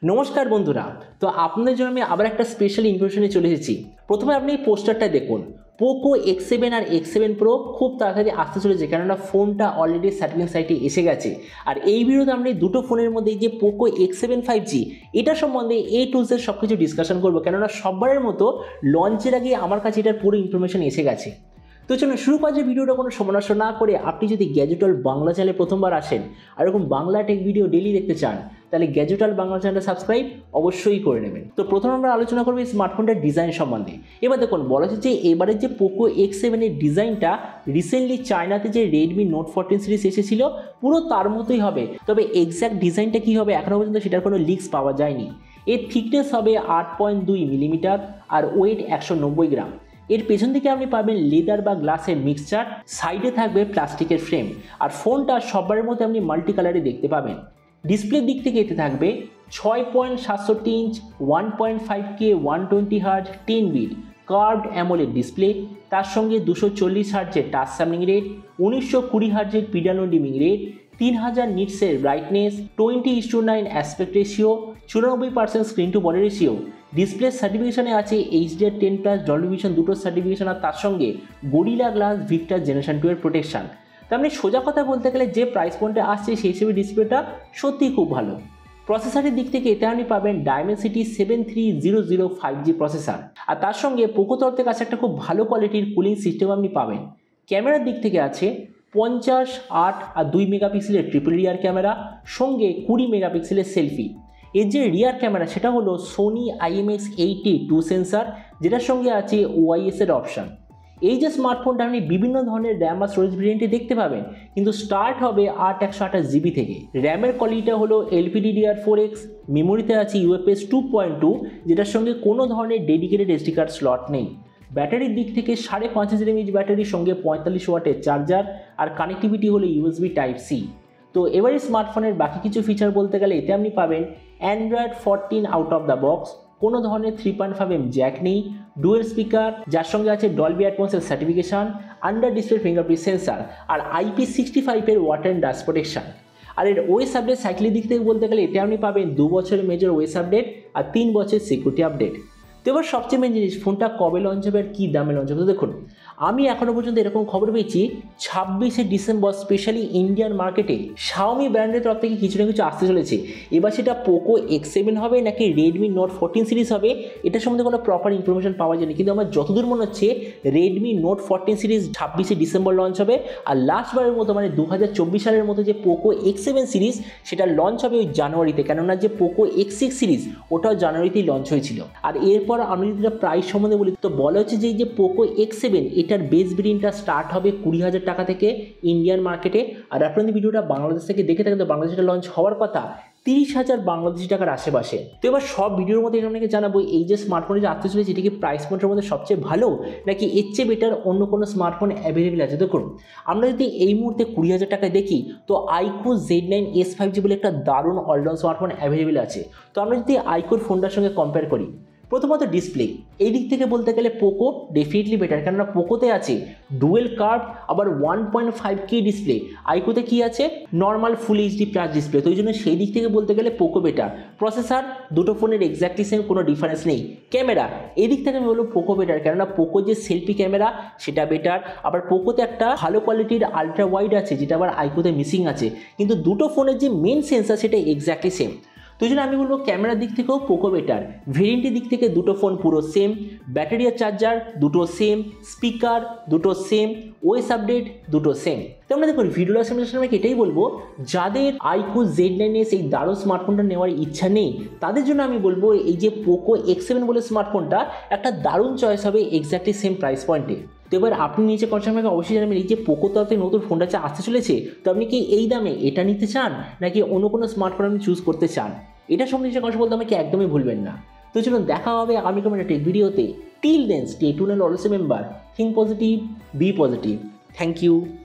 নমস্কার বন্ধুরা, তো আপনাদের জন্য আমি আবার একটা স্পেশাল ইনফরমেশনে চলে এসেছি। প্রথমে আপনি এই পোস্টারটা দেখুন। পোকো X7 আর X7 Pro খুব তাড়াতাড়ি আসতে চলেছে, কেননা ফোনটা অলরেডি সার্টিফিকেশন সাইটে এসে গেছে। আর এই ভিডিওতে আমরা এই দুটো ফোনের মধ্যে যে পোকো X7 5G এটা সম্বন্ধে টু জেড সব কিছু ডিসকাশন করবো, কেননা সববারের মতো লঞ্চের আগে আমার কাছে এটার পুরো ইনফরমেশন এসে গেছে। তো চলুন শুরু করা যে ভিডিওটা কোনো সময় নষ্ট না করে, আপনি যদি গ্যাজেটল বাংলা চ্যানেলে প্রথমবার আসেন আর এরকম বাংলা টেক ভিডিও ডেলি দেখতে চান, তাহলে গ্যাজেটল বাংলা চ্যানেলটা সাবস্ক্রাইব অবশ্যই করে নেবেন। তো প্রথমে আমরা আলোচনা করবো এই স্মার্টফোনটার ডিজাইন সম্বন্ধে। এবার দেখুন, বলা হচ্ছে যে এবারে যে পোকো X7 এর ডিজাইনটা রিসেন্টলি চায়নাতে যে রেডমি নোট 14 সিরিজ এসেছিল পুরো তার মতোই হবে, তবে এক্স্যাক্ট ডিজাইনটা কী হবে এখনও পর্যন্ত সেটার কোনো লিক্স পাওয়া যায়নি। এর থিকনেস হবে 8.2 মিলিমিটার আর ওয়েট 190 গ্রাম। এর পেছন দিকে আপনি পাবেন লেদার বা গ্লাসের মিক্সচার, সাইডে থাকবে প্লাস্টিকের ফ্রেম, আর ফোনটা সববারের মধ্যে আপনি মাল্টি কালারে দেখতে পাবেন। ডিসপ্লের দিক থেকে এতে থাকবে 6.67 inch 1.5K 120Hz 10 bit curved AMOLED display, তার সঙ্গে 240 হার্জের টাচ স্যাম্পলিং রেট, 1920 হার্জের পিডানো ডিমিং রেট, 3000 নিটসের brightness, 20:9 aspect ratio, 94% screen to body ratio. Display সার্টিফিকেশনে আছে HDR10+ ডলবি ভিশন দুটো সার্টিফিকেশন, আর তার সঙ্গে গরিলা গ্লাস ভিক্টার জেনারেশন 2 এর প্রোটেকশন। তার মানে সোজা কথা বলতে গেলে যে প্রাইস পয়েন্টে আসছে সেই হিসেবে ডিসপ্লেটা সত্যিই খুব ভালো। প্রসেসরের দিক থেকে এতে আপনি পাবেন Dimensity 7300 5G প্রসেসর, আর তার সঙ্গে পোকো তরফ থেকে আছে একটা খুব ভালো কোয়ালিটির কুলিং সিস্টেম আপনি পাবেন। ক্যামেরার দিক থেকে আছে 50, 8 আর 2 মেগাপিক্সেলের ট্রিপল রিয়ার ক্যামেরা, সঙ্গে 20 মেগাপিক্সেলের সেলফি। এর যে রিয়ার ক্যামেরা সেটা হলো সোনি IMX80 2 সেন্সার, যেটার সঙ্গে আছে OIS এর অপশান। এই যে স্মার্টফোনটা আপনি বিভিন্ন ধরনের র্যাম বা স্টোরেজ ভেরিয়েন্টে দেখতে পাবেন, কিন্তু স্টার্ট হবে 128GB থেকে। র্যামের কোয়ালিটিটা হলো LPDDR4X, মেমোরিতে আছে UFS 2.2, যেটার সঙ্গে কোনো ধরনের ডেডিকেটেড SD কার্ড স্লট নেই। ব্যাটারির দিক থেকে 5.5 mAh ব্যাটারির সঙ্গে 45 ওয়াটের চার্জার, আর কানেক্টিভিটি হলো USB Type-C। তো এবারে স্মার্টফোনের বাকি কিছু ফিচার বলতে গেলে এতে আপনি পাবেন Android 14 out of the box, কোনো ধরনের 3.5mm জ্যাক নেই, ডুয়েল স্পিকার যার সঙ্গে আছে ডলবি অ্যাটমসের certification, under display fingerprint sensor, আর IP65 এর ওয়াটার অ্যান্ড ডাস্ট প্রোটেকশন। আর এর ওএস আপডেট সাইকেলের দিক থেকে বলতে গেলে এতে আপনি পাবেন 2 বছরের মেজর ওএস আপডেট আর 3 বছরের সিকিউরিটি আপডেট। তো এবার সবচেয়ে মেন জিনিস, ফোনটা কবে লঞ্চ হবে আর কী দামে লঞ্চ হবে। তো দেখুন, আমি এখনও পর্যন্ত এরকম খবর পেয়েছি 26শে ডিসেম্বর স্পেশালি ইন্ডিয়ান মার্কেটে শাওমি ব্র্যান্ডের তরফ থেকে কিছু না কিছু আসতে চলেছে। এবার সেটা পোকো X7 হবে নাকি রেডমি নোট 14 সিরিজ হবে এটা সম্বন্ধে কোনো প্রপার ইনফরমেশন পাওয়া যায়নি, কিন্তু আমার যতদূর মনে হচ্ছে রেডমি নোট 14 সিরিজ 26শে ডিসেম্বর লঞ্চ হবে, আর লাস্টবারের মতো মানে 2024 সালের মতো যে পোকো X7 সিরিজ সেটা লঞ্চ হবে ওই জানুয়ারিতে, কেননা যে পোকো X6 সিরিজ ওটাও জানুয়ারিতেই লঞ্চ হয়েছিল। আর এরপর আমি যদি প্রাইস সম্বন্ধে বলি, তো বলা হচ্ছে যে এই যে পোকো X7 এটার বেস ভেরিয়েন্টটা স্টার্ট হবে 20,000 টাকা থেকে ইন্ডিয়ান মার্কেটে। আর আপনাদের ভিডিওটা বাংলাদেশ থেকে দেখে থাকেন তো বাংলাদেশে লঞ্চ হওয়ার কথা 30,000 বাংলাদেশি টাকার আশেপাশে। তো এবার সব ভিডিওর মধ্যে আপনাকে জানাবো এই যে স্মার্টফোনে যে আসতে চলেছে এটা কি প্রাইস পয়েন্টের মধ্যে সবচেয়ে ভালো নাকি এর চেয়ে বেটার অন্য কোনো স্মার্টফোন অ্যাভেলেবেল আছে। দেখুন, আমরা যদি এই মুহূর্তে 20,000 টাকায় দেখি তো আইকো Z9s 5G বলে একটা দারুণ অলরাউন্ড স্মার্টফোন অ্যাভেলেবেল আছে। তো আমরা যদি আইকোর ফোনটার সঙ্গে কম্পেয়ার করি, প্রথমত ডিসপ্লে এই দিক থেকে বলতে গেলে পোকো ডেফিনেটলি বেটার, কেননা পোকোতে আছে ডুয়েল কার্ভ আবার 1.5K ডিসপ্লে, আইকোতে কি আছে নর্মাল ফুল HD+ ডিসপ্লে। তো এই জন্য সেই দিক থেকে বলতে গেলে পোকো বেটার। প্রসেসর দুটো ফোনের এক্স্যাক্টলি সেম, কোনো ডিফারেন্স নেই। ক্যামেরা এই দিক থেকে আমি বলবো পোকো বেটার, কেননা পোকো যে সেলফি ক্যামেরা সেটা বেটার, আবার পোকোতে একটা ভালো কোয়ালিটির আলট্রা ওয়াইড আছে যেটা আবার আইকোতে মিসিং আছে, কিন্তু দুটো ফোনের যে মেন সেন্সার সেটা এক্স্যাক্টলি সেম। তো জন্য আমি বলবো ক্যামেরার দিক থেকেও পোকো বেটার। ভেরিয়েন্টের দিক থেকে দুটো ফোন পুরো সেম, ব্যাটারি আর চার্জার দুটো সেম, স্পিকার দুটো সেম, ওএস আপডেট দুটো সেম। তো আমরা দেখুন ভিডিওর সামনে আমি এটাই বলবো, যাদের আইকো Z9s এই দারুণ স্মার্টফোনটা নেওয়ার ইচ্ছা নেই তাদের জন্য আমি বলবো এই যে পোকো X7 বলে স্মার্টফোনটা একটা দারুণ চয়েস হবে এক্স্যাক্টলি সেম প্রাইস পয়েন্টে। তো এবার আপনি নিচে কনসার্ন আমাকে অবশ্যই জানাবেন এই যে পোকো তরফে নতুন ফোনটা আসতে চলেছে, তো আপনি কি এই দামে এটা নিতে চান নাকি অন্য কোনো স্মার্টফোন আপনি চুজ করতে চান, এটা সম্বন্ধে কথা বলতে আমাকে একদমই ভুলবেন না। তো চলুন দেখা হবে আমি কোনো একটা ভিডিওতে। Till then stay tuned and always remember, think positive, be positive. Thank you.